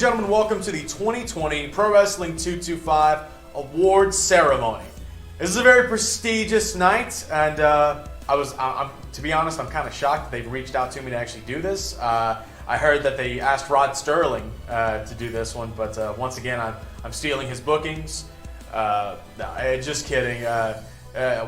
and gentlemen, welcome to the 2020 Pro Wrestling 225 Awards ceremony. This is a very prestigious night, and I'm to be honest, I'm kind of shocked that they've reached out to me to actually do this. I heard that they asked Rod Sterling to do this one, but once again, I'm stealing his bookings. No, just kidding.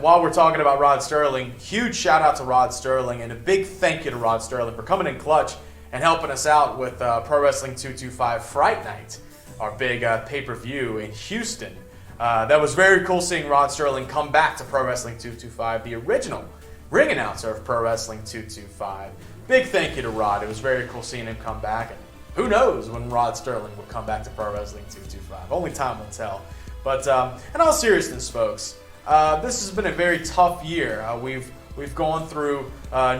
While we're talking about Rod Sterling, huge shout out to Rod Sterling, and a big thank you to Rod Sterling for coming in clutch and helping us out with Pro Wrestling 225 Fright Night, our big pay-per-view in Houston. That was very cool seeing Rod Sterling come back to Pro Wrestling 225, the original ring announcer of Pro Wrestling 225. Big thank you to Rod. It was very cool seeing him come back, and who knows when Rod Sterling will come back to Pro Wrestling 225. Only time will tell. But in all seriousness, folks, this has been a very tough year. We've gone through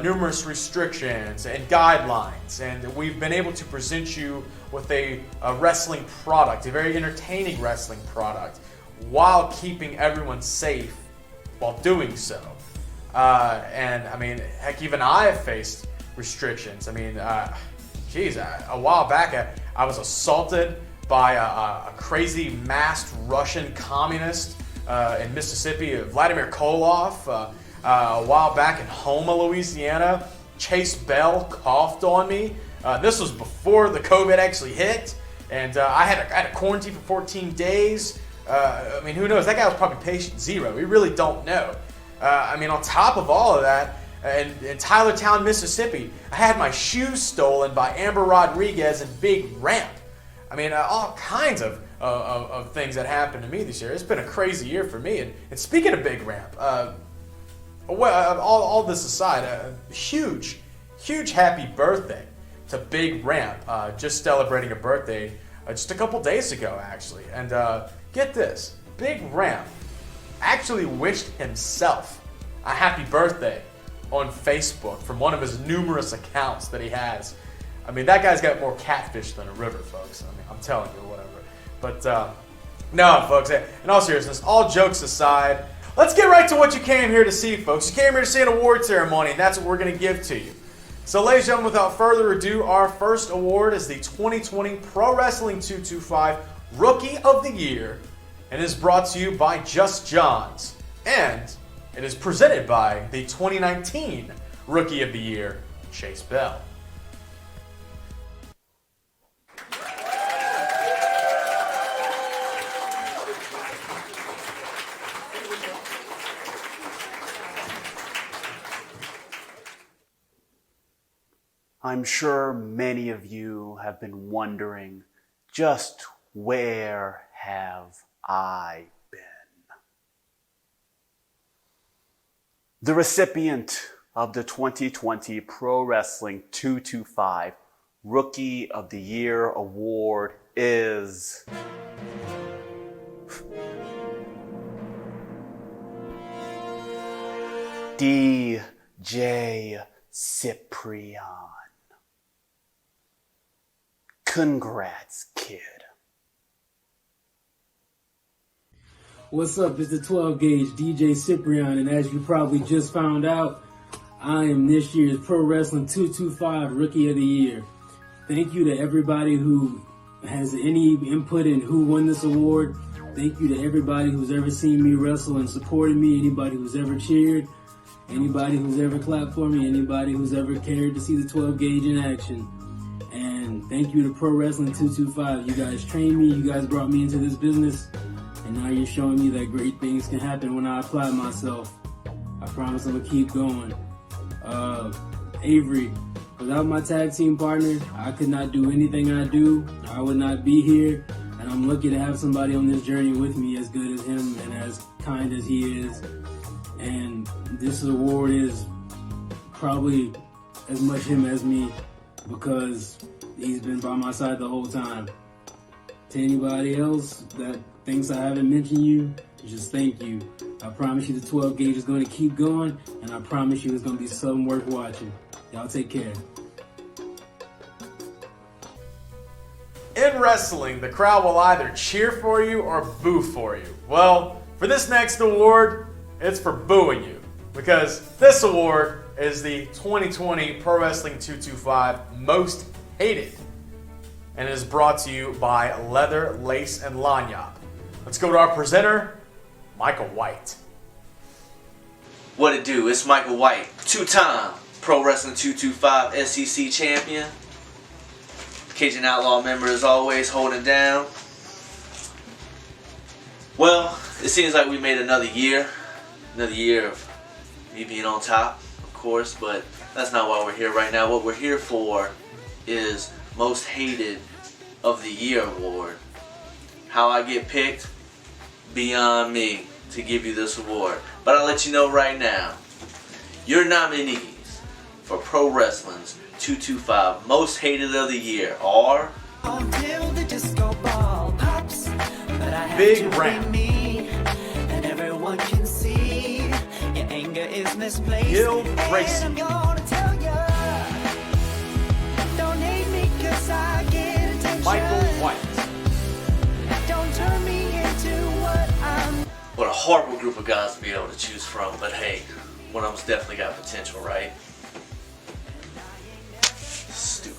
numerous restrictions and guidelines, and we've been able to present you with a wrestling product, a very entertaining wrestling product, while keeping everyone safe while doing so. And I mean, heck, even I have faced restrictions. I mean, geez, a while back I was assaulted by a crazy masked Russian communist in Mississippi, Vladimir Koloff. A while back in Houma, Louisiana, Chase Bell coughed on me. This was before the COVID actually hit, and I had a quarantine for 14 days. I mean, who knows? That guy was probably patient zero. We really don't know. I mean, on top of all of that, in Tylertown, Mississippi, I had my shoes stolen by Amber Rodriguez and Big Ramp. I mean, all kinds of things that happened to me this year. It's been a crazy year for me. And speaking of Big Ramp, well, all this aside, a huge happy birthday to Big Ramp. Just celebrating a birthday just a couple days ago, actually. And get this, Big Ramp actually wished himself a happy birthday on Facebook from one of his numerous accounts that he has. I mean, that guy's got more catfish than a river, folks. I mean, I'm telling you, whatever. But no, folks, in all seriousness, all jokes aside, let's get right to what you came here to see, folks. You came here to see an award ceremony, and that's what we're going to give to you. So, ladies and gentlemen, without further ado, our first award is the 2020 Pro Wrestling 225 Rookie of the Year, and is brought to you by Just Johns. And it is presented by the 2019 Rookie of the Year, Chase Bell. I'm sure many of you have been wondering, just where have I been? The recipient of the 2020 Pro Wrestling 225 Rookie of the Year Award is DJ Ciprian. Congrats, kid. What's up? It's the 12 gauge DJ Ciprian, and as you probably just found out, I am this year's Pro Wrestling 225 Rookie of the Year. Thank you to everybody who has any input in who won this award. Thank you to everybody who's ever seen me wrestle and supported me, anybody who's ever cheered, anybody who's ever clapped for me, anybody who's ever cared to see the 12 gauge in action. And thank you to Pro Wrestling 225. You guys trained me, you guys brought me into this business, and now you're showing me that great things can happen when I apply myself. I promise I'm gonna keep going. Avery, without my tag team partner, I could not do anything I do. I would not be here, and I'm lucky to have somebody on this journey with me as good as him and as kind as he is. And this award is probably as much him as me, because he's been by my side the whole time. To anybody else that thinks I haven't mentioned you, just thank you. I promise you the 12 gauge is going to keep going, and I promise you it's going to be something worth watching. Y'all take care. In wrestling, the crowd will either cheer for you or boo for you. Well, for this next award, it's for booing you, because this award is the 2020 Pro Wrestling 225 Most Hated. and it is brought to you by Leather, Lace, and Lanyard. Let's go to our presenter, Michael White. What it do? It's Michael White, two-time Pro Wrestling 225 SEC champion. Cajun Outlaw member as always, holding down. Well, it seems like we made another year of me being on top, of course, but that's not why we're here right now. What we're here for is Most Hated of the Year award. How I get picked, beyond me to give you this award. But I'll let you know right now, your nominees for Pro Wrestling's 225 Most Hated of the Year are Big Ram, Gil Gracie, Michael White. What a horrible group of guys to be able to choose from, but hey, one of them's definitely got potential, right? Stupid.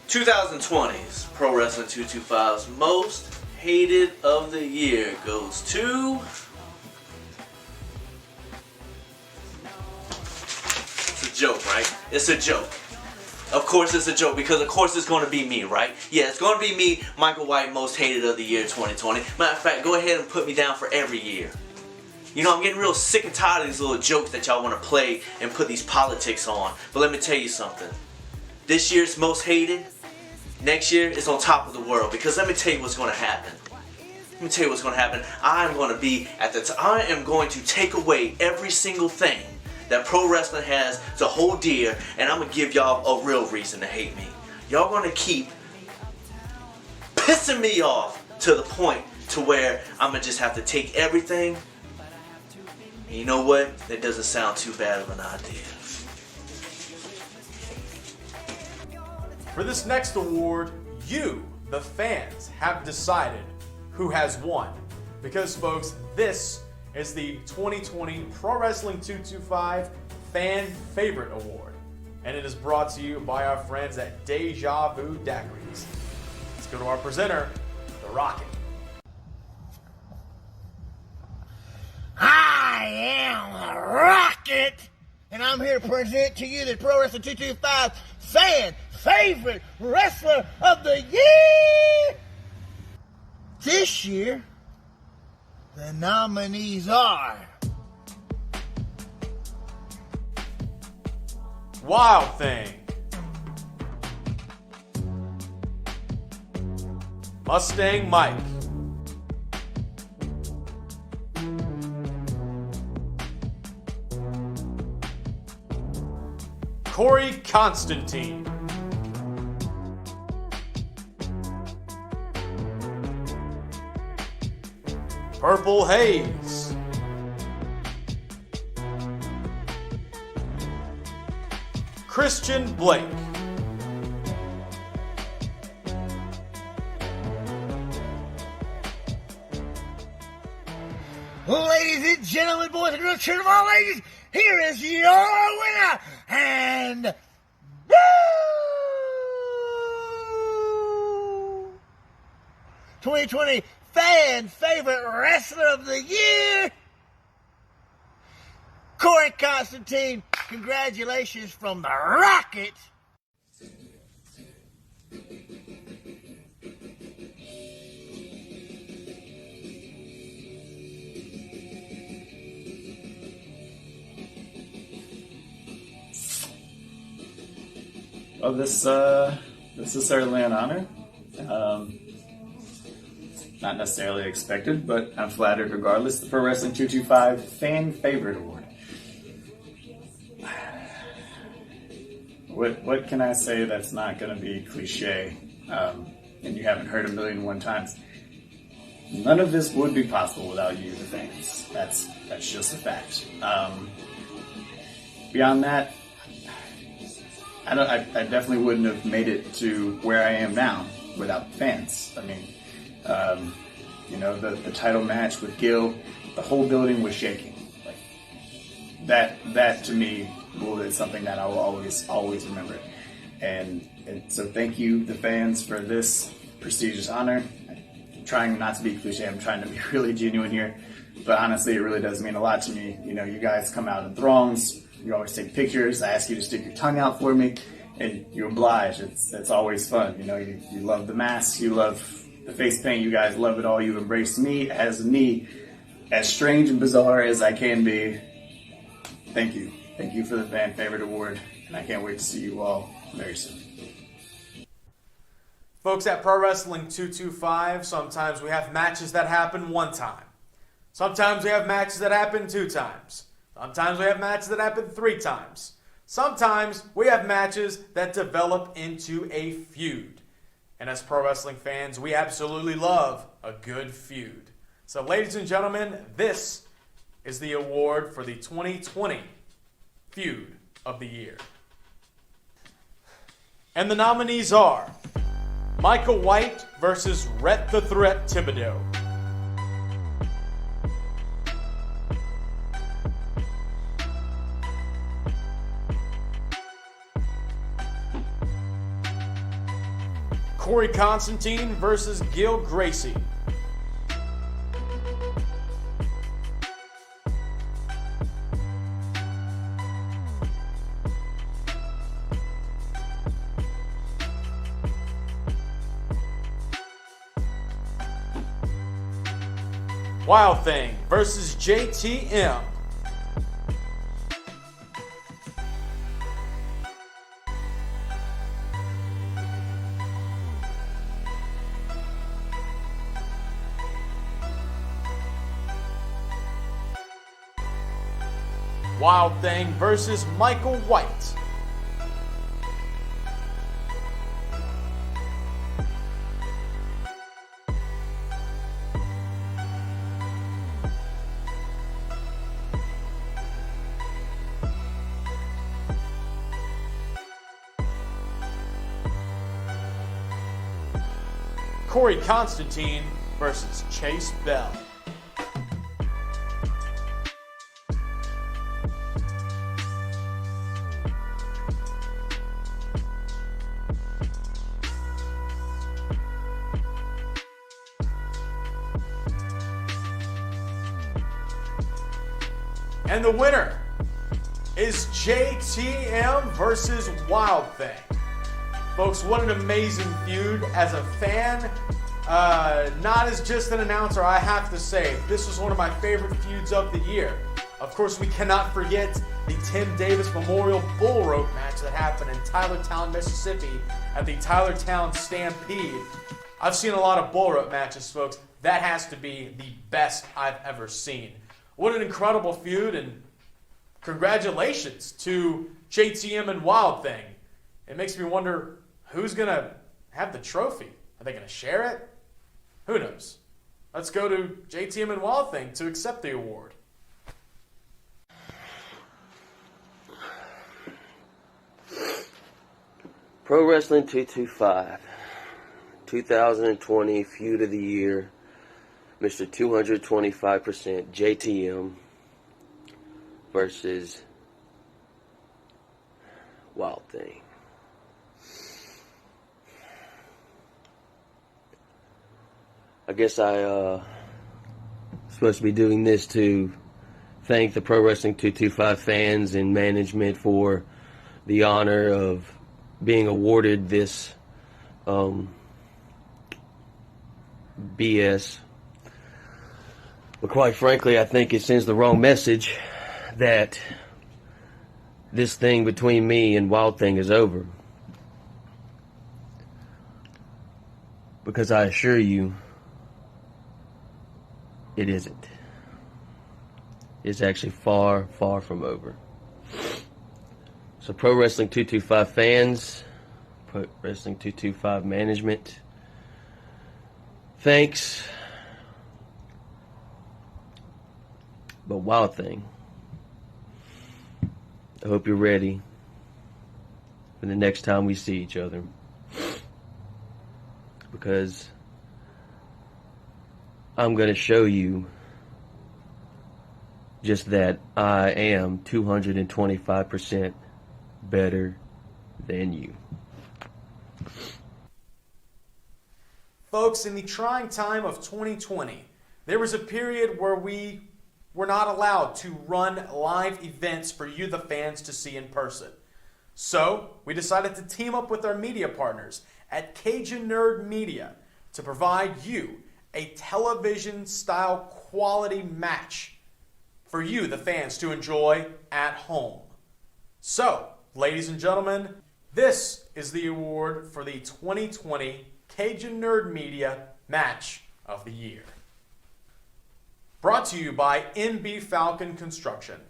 2020's Pro Wrestling 225's Most Hated of the Year goes to... It's a joke, right? It's a joke. Of course it's a joke, because of course it's going to be me, right? Yeah, it's going to be me, Michael White, Most Hated of the Year 2020. Matter of fact, go ahead and put me down for every year. You know, I'm getting real sick and tired of these little jokes that y'all want to play and put these politics on. But let me tell you something. This year's Most Hated, next year it's on top of the world. Because let me tell you what's going to happen. Let me tell you what's going to happen. I am going to be at the I am going to take away every single thing that pro wrestling has to hold dear, and I'm going to give y'all a real reason to hate me. Y'all going to keep pissing me off to the point to where I'm going to just have to take everything. And you know what? That doesn't sound too bad of an idea. For this next award, you, the fans, have decided who has won. Because, folks, this is the 2020 Pro Wrestling 225 Fan Favorite Award. And it is brought to you by our friends at Deja Vu Daiquiris. Let's go to our presenter, The Rocket. I am a Rocket, and I'm here to present to you the Pro Wrestling 225 Fan Favorite Wrestler of the Year. This year, the nominees are Wild Thing, Mustang Mike, Corey Constantine, Purple Haze, Christian Blake, ladies and gentlemen, boys and girls, children of all ages, here is your winner, and woo! 2020 Fan Favorite Wrestler of the Year, Corey Constantine. Congratulations from the Rocket. Well, this is certainly an honor. Not necessarily expected, but I'm flattered regardless. The Pro Wrestling 225 Fan Favorite Award. What can I say that's not going to be cliche and you haven't heard a million and one times? None of this would be possible without you, the fans. That's just a fact. Beyond that, I definitely wouldn't have made it to where I am now without the fans. I mean, the title match with Gil, the whole building was shaking. Like that to me it's something that I will always remember. And so thank you, the fans, for this prestigious honor. I'm trying not to be cliche, I'm trying to be really genuine here, but honestly, it really does mean a lot to me. You know, you guys come out in throngs, you always take pictures, I ask you to stick your tongue out for me, and you oblige. It's always fun. You know, you love the masks, you love the face paint, you guys love it all. You embrace me, as strange and bizarre as I can be. Thank you. Thank you for the Fan Favorite Award, and I can't wait to see you all very soon. Folks, at Pro Wrestling 225, sometimes we have matches that happen one time. Sometimes we have matches that happen 2 times. Sometimes we have matches that happen 3 times. Sometimes we have matches that develop into a feud. And as pro wrestling fans, we absolutely love a good feud. So ladies and gentlemen, this is the award for the 2020 Feud of the Year. And the nominees are Michael White versus Rhett the Threat Thibodeau. Corey Constantine versus Gil Gracie. Wild Thing versus JTM. Wild Thing versus Michael White. Corey Constantine versus Chase Bell. And the winner is JTM versus Wild Thing. Folks, what an amazing feud. As a fan, not as just an announcer, I have to say, this was one of my favorite feuds of the year. Of course, we cannot forget the Tim Davis Memorial Bull Rope match that happened in Tylertown, Mississippi at the Tylertown Stampede. I've seen a lot of bull rope matches, folks. That has to be the best I've ever seen. What an incredible feud, and congratulations to JTM and Wild Thing. It makes me wonder who's going to have the trophy. Are they going to share it? Who knows? Let's go to JTM and Wild Thing to accept the award. Pro Wrestling 225, 2020 Feud of the Year, Mr. 225% JTM versus Wild Thing. I guess I supposed to be doing this to thank the Pro Wrestling 225 fans and management for the honor of being awarded this BS. But quite frankly, I think it sends the wrong message that this thing between me and Wild Thing is over. Because I assure you, it isn't. It's actually far, far from over. So Pro Wrestling 225 fans, Pro Wrestling 225 management, thanks. But Wild Thing, I hope you're ready for the next time we see each other. Because I'm going to show you just that I am 225% better than you. Folks, in the trying time of 2020, there was a period where we were not allowed to run live events for you, the fans, to see in person. So, we decided to team up with our media partners at CajuNerd Media to provide you a television-style quality match for you, the fans, to enjoy at home. So, ladies and gentlemen, this is the award for the 2020 CajuNerd Media Match of the Year. Brought to you by NB Falcon Construction.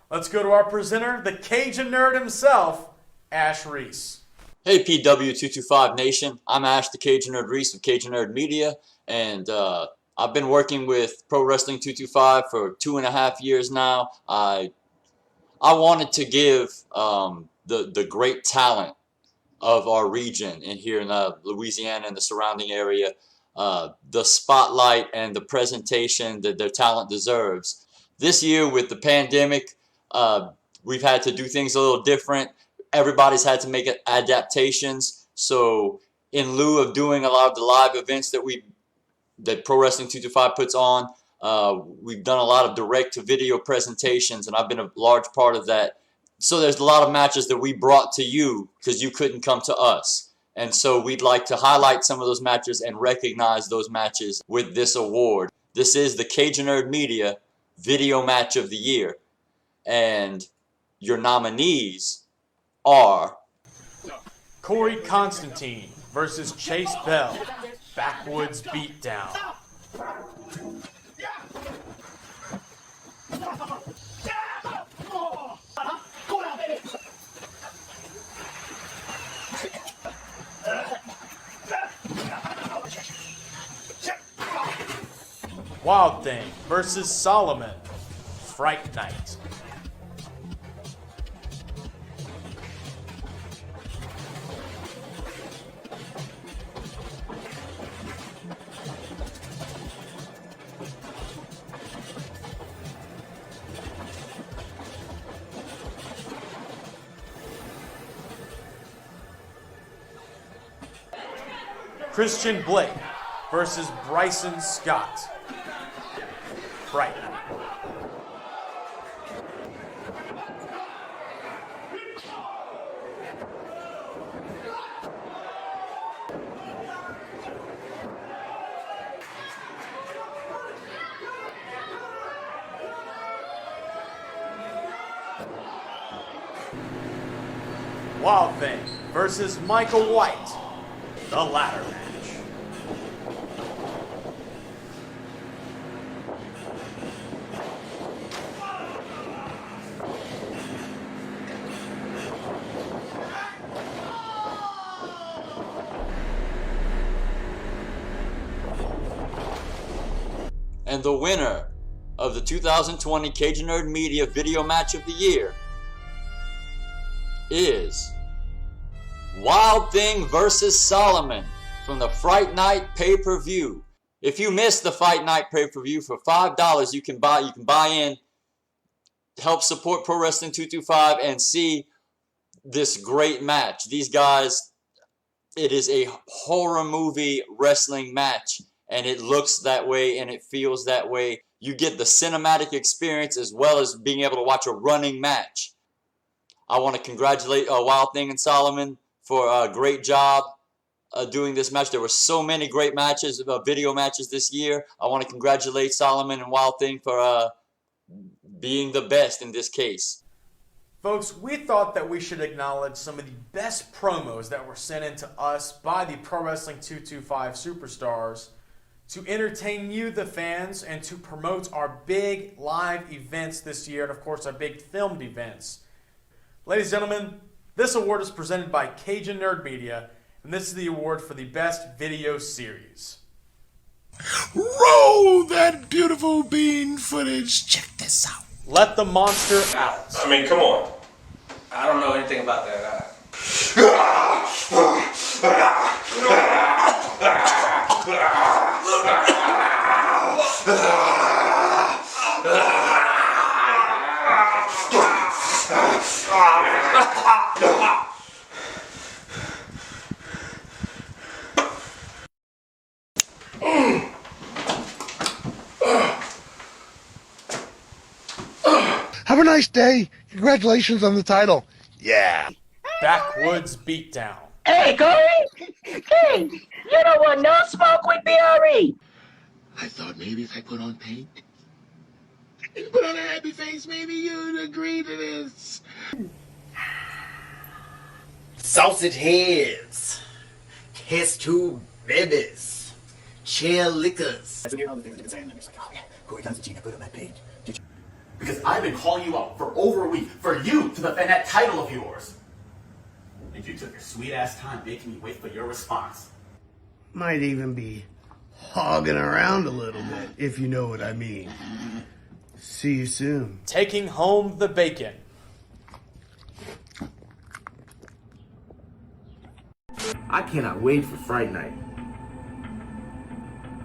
Let's go to our presenter, the CajuNerd himself, Ash Reese. Hey PW225 Nation, I'm Ash the CajuNerd Reese of CajuNerd Media, and I've been working with Pro Wrestling 225 for 2.5 years now. I wanted to give the great talent of our region and here in Louisiana and the surrounding area the spotlight and the presentation that their talent deserves. This year with the pandemic, we've had to do things a little different. Everybody's had to make adaptations. So in lieu of doing a lot of the live events that Pro Wrestling 225 puts on, we've done a lot of direct-to-video presentations, and I've been a large part of that. So there's a lot of matches that we brought to you because you couldn't come to us. And so we'd like to highlight some of those matches and recognize those matches with this award. This is the CajuNerd Media Video Match of the Year. And your nominees are Corey Constantine versus Chase Bell, Backwoods Beatdown. Wild Thing versus Solomon, Fright Night. Christian Blake versus Bryson Scott. Right. Wild Thing versus Michael White. The ladder match. and the winner of the 2020 CajuNerd Media Video Match of the Year is Wild Thing vs. Solomon from the Fright Night pay-per-view. If you missed the Fight Night pay-per-view, for $5 you can buy in, help support Pro Wrestling 225 and see this great match. These guys, it is a horror movie wrestling match, and it looks that way and it feels that way. You get the cinematic experience as well as being able to watch a running match. I want to congratulate Wild Thing and Solomon for a great job doing this match. There were so many great matches, video matches this year. I want to congratulate Solomon and Wild Thing for being the best in this case. Folks, we thought that we should acknowledge some of the best promos that were sent in to us by the Pro Wrestling 225 superstars to entertain you, the fans, and to promote our big live events this year, and of course our big filmed events. Ladies and gentlemen, this award is presented by CajuNerd Media, and this is the award for the best video series. Roll that beautiful bean footage. Check this out. Let the Monster Out. I mean, come on. I don't know anything about that. Have a nice day. Congratulations on the title. Yeah. Backwoods beatdown. Hey, Corey! Hey, you don't want no smoke with BRE! I thought maybe if I put on paint and put on a happy face, maybe you'd agree to this. Sausage heads, test tube babies, chair lickers. So here are all the things they've been saying. I'm just like, oh yeah, Corey Constantine, I put on that page. Because I've been calling you out for over a week for you to defend that title of yours. And you took your sweet ass time making me wait for your response. Might even be hogging around a little bit, if you know what I mean. See you soon. Taking home the bacon. I cannot wait for Fright Night.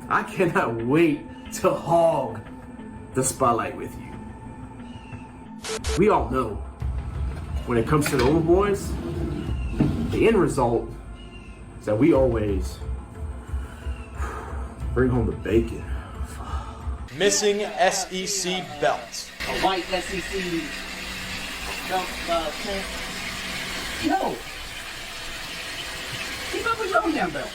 I cannot wait to hog the spotlight with you. We all know, when it comes to the Overboys, the end result is that we always bring home the bacon. Missing SEC belt. A white SEC belt, Yo! Keep up with your own damn belt.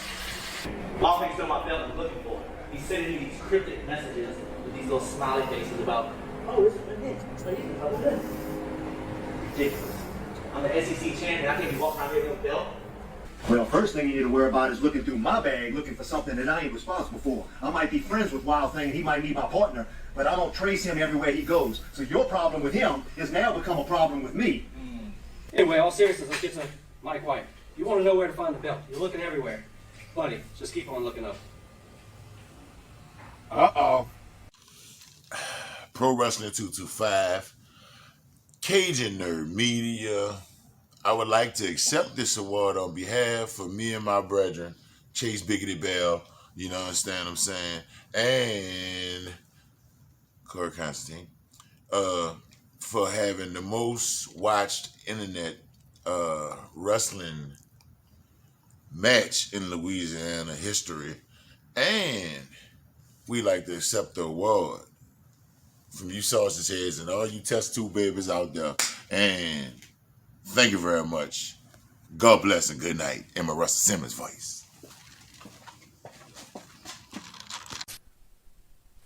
All things on my belt I'm looking for. He's sending me these cryptic messages with these little smiley faces about, oh, it's right here. It's right here. How was that? Ridiculous. I'm the SEC champion. I can't be walking around here with a belt. Well, first thing you need to worry about is looking through my bag, looking for something that I ain't responsible for. I might be friends with Wild Thing and he might be my partner, but I don't trace him everywhere he goes. So your problem with him has now become a problem with me. Anyway, all seriousness, let's get to Mike White. You want to know where to find the belt. You're looking everywhere. Buddy, just keep on looking up. Uh-oh. Pro Wrestling 225, CajuNerd Media. I would like to accept this award on behalf of me and my brethren, Chase Biggity Bell, you know, understand what I'm saying, and Corey Constantine, for having the most watched internet wrestling match in Louisiana history. And we like to accept the award from you sausage heads and all you test tube babies out there. And thank you very much. God bless and good night in my Russell Simmons voice.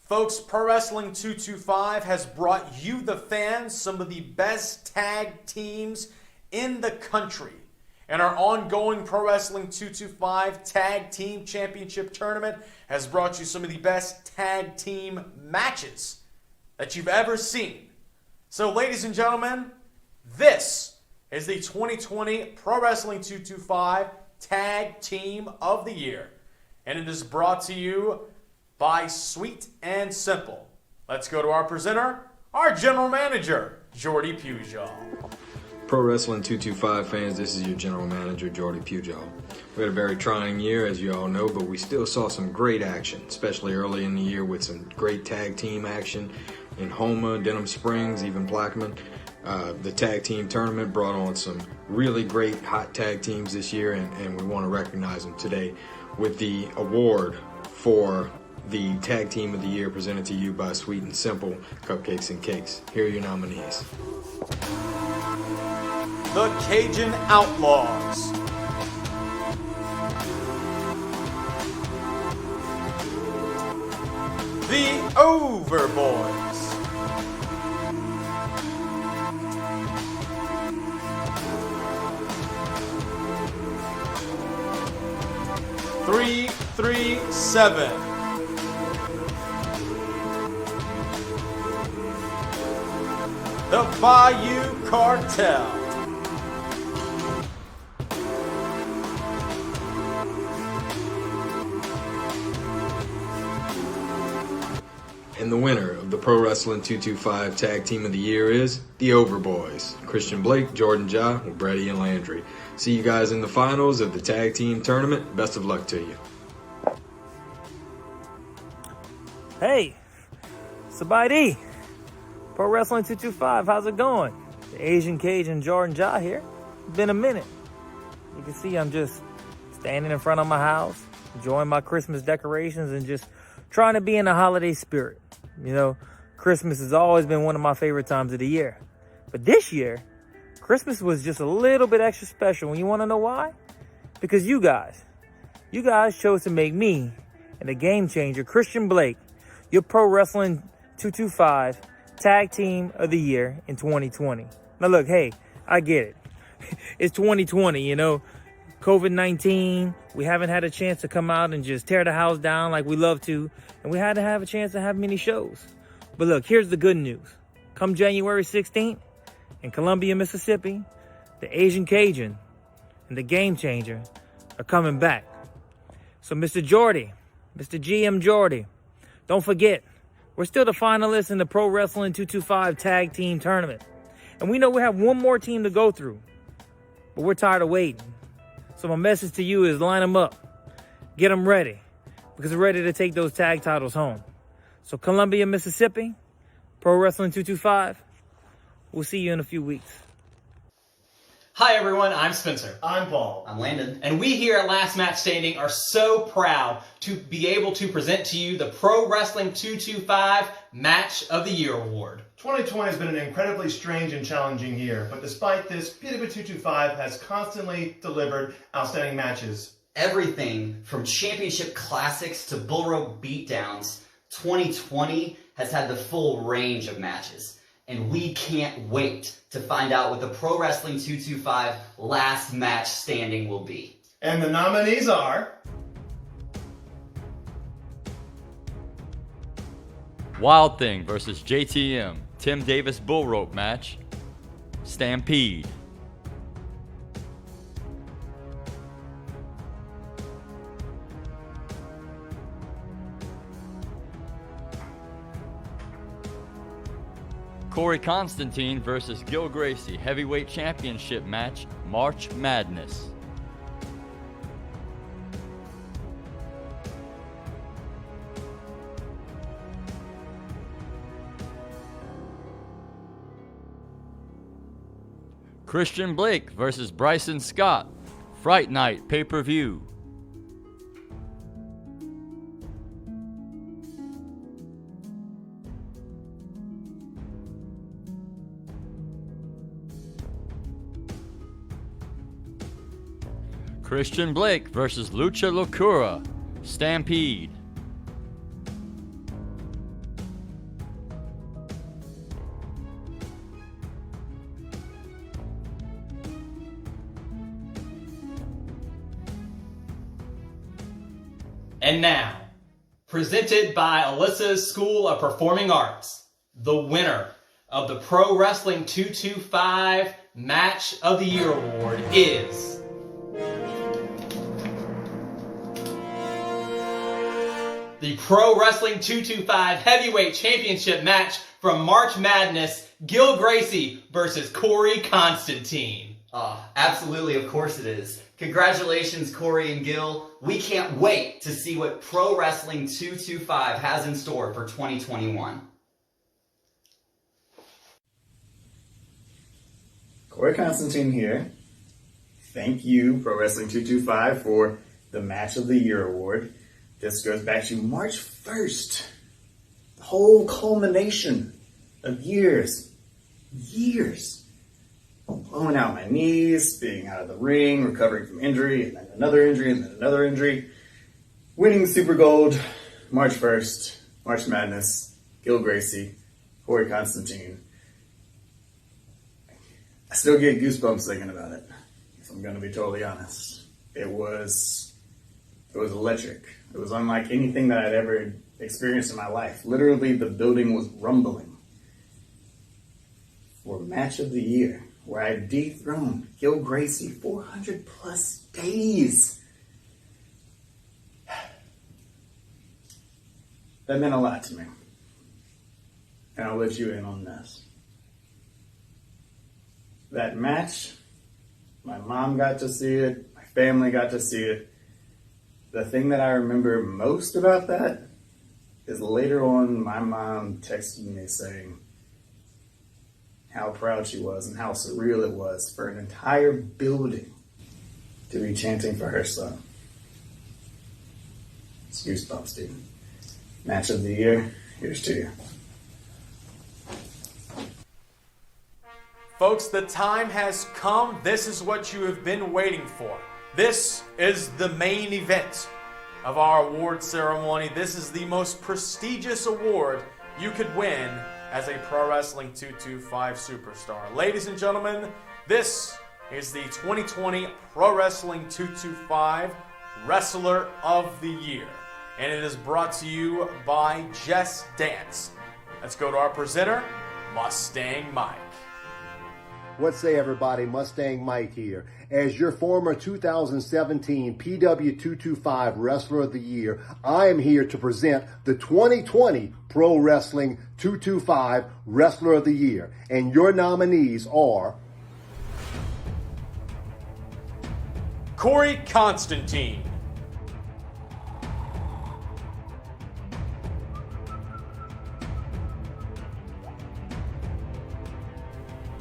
Folks, Pro Wrestling 225 has brought you, the fans, some of the best tag teams in the country. And our ongoing Pro Wrestling 225 Tag Team Championship Tournament has brought you some of the best tag team matches that you've ever seen. So, ladies and gentlemen, this is the 2020 Pro Wrestling 225 Tag Team of the Year. And it is brought to you by Sweet and Simple. Let's go to our presenter, our general manager, Jordy Pujol. Pro Wrestling 225 fans, this is your general manager, Jordy Pujol. We had a very trying year, as you all know, but we still saw some great action, especially early in the year with some great tag team action in Houma, Denham Springs, even Plaquemine. The tag team tournament brought on some really great hot tag teams this year, and we want to recognize them today with the award for the Tag Team of the Year presented to you by Sweet and Simple Cupcakes and Cakes. Here are your nominees. The Cajun Outlaws. The Overboys. Three, 7. The Bayou Cartel. And the winner of the Pro Wrestling 225 Tag Team of the Year is the Overboys. Christian Blake, Jordan Ja, with Brady and Landry. See you guys in the finals of the Tag Team Tournament. Best of luck to you. Hey, Sabai D. Pro Wrestling 225, how's it going? The Asian Cajun Jordan Ja here. It's been a minute. You can see I'm just standing in front of my house, enjoying my Christmas decorations and just trying to be in the holiday spirit. You know, Christmas has always been one of my favorite times of the year. But this year, Christmas was just a little bit extra special. And you want to know why? Because you guys chose to make me and the game changer, Christian Blake, your Pro Wrestling 225 Tag Team of the Year in 2020. Now look, hey, I get it. It's 2020, you know, COVID-19. We haven't had a chance to come out and just tear the house down like we love to. And we had to have a chance to have many shows. But look, here's the good news. Come January 16th in Columbia, Mississippi, the Asian Cajun and the Game Changer are coming back. So Mr. Jordy, Mr. GM Jordy, don't forget, we're still the finalists in the Pro Wrestling 225 Tag Team Tournament. And we know we have one more team to go through, but we're tired of waiting. So my message to you is line them up, get them ready, because we're ready to take those tag titles home. So Columbia, Mississippi, Pro Wrestling 225, we'll see you in a few weeks. Hi everyone, I'm Spencer. I'm Paul. I'm Landon. And we here at Last Match Standing are so proud to be able to present to you the Pro Wrestling 225 Match of the Year Award. 2020 has been an incredibly strange and challenging year, but despite this, PW225 has constantly delivered outstanding matches. Everything from championship classics to bull rope beatdowns, 2020 has had the full range of matches. And we can't wait to find out what the Pro Wrestling 225 Last Match Standing will be. And the nominees are... Wild Thing versus JTM, Tim Davis Bull Rope match, Stampede. Corey Constantine versus Gil Gracie, Heavyweight Championship match, March Madness. Christian Blake versus Bryson Scott, Fright Night pay-per-view. Christian Blake versus Lucha Locura, Stampede. And now, presented by Alyssa's School of Performing Arts, the winner of the Pro Wrestling 225 Match of the Year Award is... the Pro Wrestling 225 Heavyweight Championship match from March Madness, Gil Gracie versus Corey Constantine. Absolutely, of course it is. Congratulations, Corey and Gil. We can't wait to see what Pro Wrestling 225 has in store for 2021. Corey Constantine here. Thank you, Pro Wrestling 225, for the Match of the Year Award. This goes back to March 1st. The whole culmination of years. Blowing out my knees, being out of the ring, recovering from injury, and then another injury, and then another injury. Winning the Super Gold, March 1st, March Madness, Gil Gracie, Corey Constantine. I still get goosebumps thinking about it, if I'm going to be totally honest. It was electric. It was unlike anything that I'd ever experienced in my life. Literally, the building was rumbling. For Match of the Year, where I dethroned Gil Gracie 400 plus days. That meant a lot to me. And I'll let you in on this. That match, my mom got to see it, my family got to see it. The thing that I remember most about that is later on my mom texted me saying, how proud she was and how surreal it was for an entire building to be chanting for her son. It's goosebumps, dude. Match of the year, here's to you. Folks, the time has come. This is what you have been waiting for. This is the main event of our award ceremony. This is the most prestigious award you could win as a Pro Wrestling 225 superstar. Ladies and gentlemen, this is the 2020 Pro Wrestling 225 Wrestler of the Year. And it is brought to you by Just Dance. Let's go to our presenter, Mustang Mike. What say everybody, Mustang Mike here. As your former 2017 PW225 Wrestler of the Year, I am here to present the 2020 Pro Wrestling 225 Wrestler of the Year. And your nominees are Corey Constantine,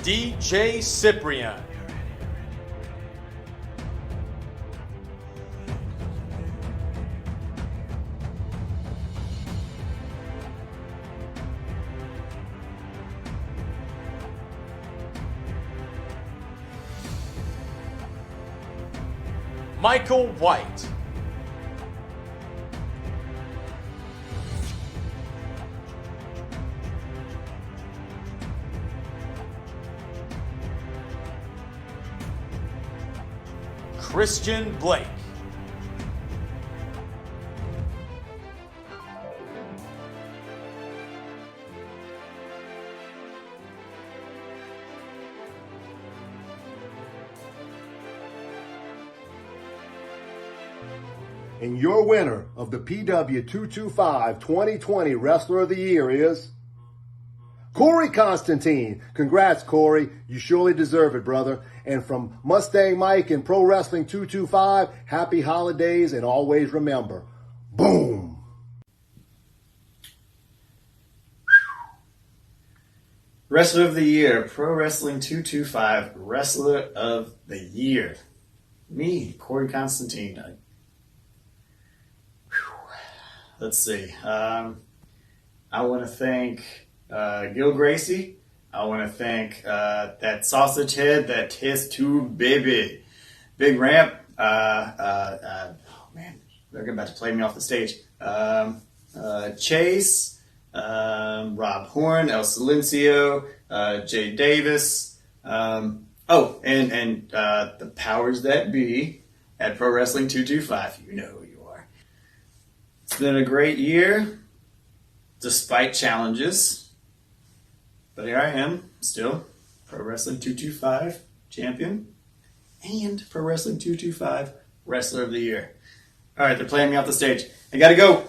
DJ Cyprian, Michael White, Christian Blake, and your winner of the PW225 2020 Wrestler of the Year is Corey Constantine. Congrats, Corey. You surely deserve it, brother. And from Mustang Mike and Pro Wrestling 225, happy holidays and always remember, boom. Wrestler of the Year, Pro Wrestling 225 Wrestler of the Year. Me, Corey Constantine. Let's see. I want to thank Gil Gracie. I want to thank that sausage head, that test tube baby. Big Ramp. Oh man, they're about to play me off the stage. Chase, Rob Horn, El Silencio, Jay Davis. And the powers that be at Pro Wrestling 225. You know who you are. It's been a great year, despite challenges. But here I am, still Pro Wrestling 225 champion and Pro Wrestling 225 Wrestler of the Year. All right, they're playing me off the stage. I gotta go.